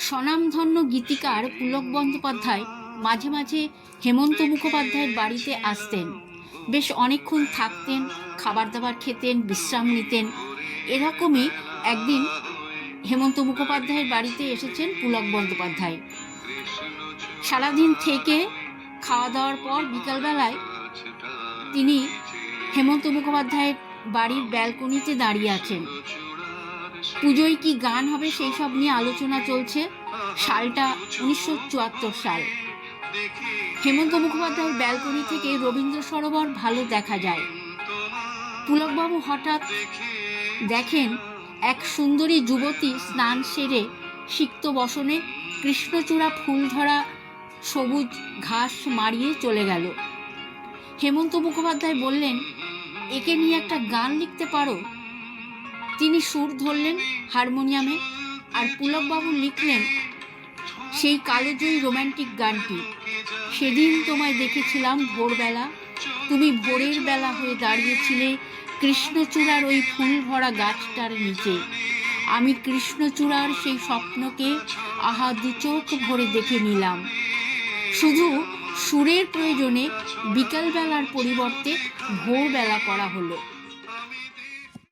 স্বনামধন্য গীতিকার পুলক বন্দ্যোপাধ্যায় মাঝে মাঝে হেমন্ত মুখোপাধ্যায়ের বাড়িতে আসতেন। বেশ অনেকক্ষণ থাকতেন, খাবার দাবার খেতেন, বিশ্রাম নিতেন। এরকমই একদিন হেমন্ত মুখোপাধ্যায়ের বাড়িতে এসেছেন পুলক বন্দ্যোপাধ্যায়। সারাদিন থেকে খাওয়া দাওয়ার পর বিকালবেলায় তিনি হেমন্ত মুখোপাধ্যায়ের বাড়ির ব্যালকনিতে দাঁড়িয়ে আছেন। পুজোয় কি গান হবে সেই সব নিয়ে আলোচনা চলছে। সালটা 1974 সাল। হেমন্ত মুখোপাধ্যায়ের ব্যালকনি থেকে রবীন্দ্র সরোবর ভালো দেখা যায়। পুলকবাবু হঠাৎ দেখেন এক সুন্দরী যুবতী স্নান সেরে সিক্ত বসনে কৃষ্ণচূড়া ফুল ধরা সবুজ ঘাস মারিয়ে চলে গেল। হেমন্ত মুখোপাধ্যায় বললেন, একে নিয়ে একটা গান লিখতে পারো? তিনি সুর ধরলেন হারমোনিয়ামে, আর পুলকবাবু লিখলেন সেই কালোজয়ী রোম্যান্টিক গানটি। সেদিন তোমায় দেখেছিলাম ভোরবেলা, তুমি ভোরের বেলা হয়ে দাঁড়িয়েছিলে কৃষ্ণচূড়ার ওই ফুল ভরা গাছটার নিচে। আমি কৃষ্ণচূড়ার সেই স্বপ্নকে আহা দু চোখ ভরে দেখে নিলাম। শুধু সুরের প্রয়োজনে বিকালবেলার পরিবর্তে ভোরবেলা করা হলো।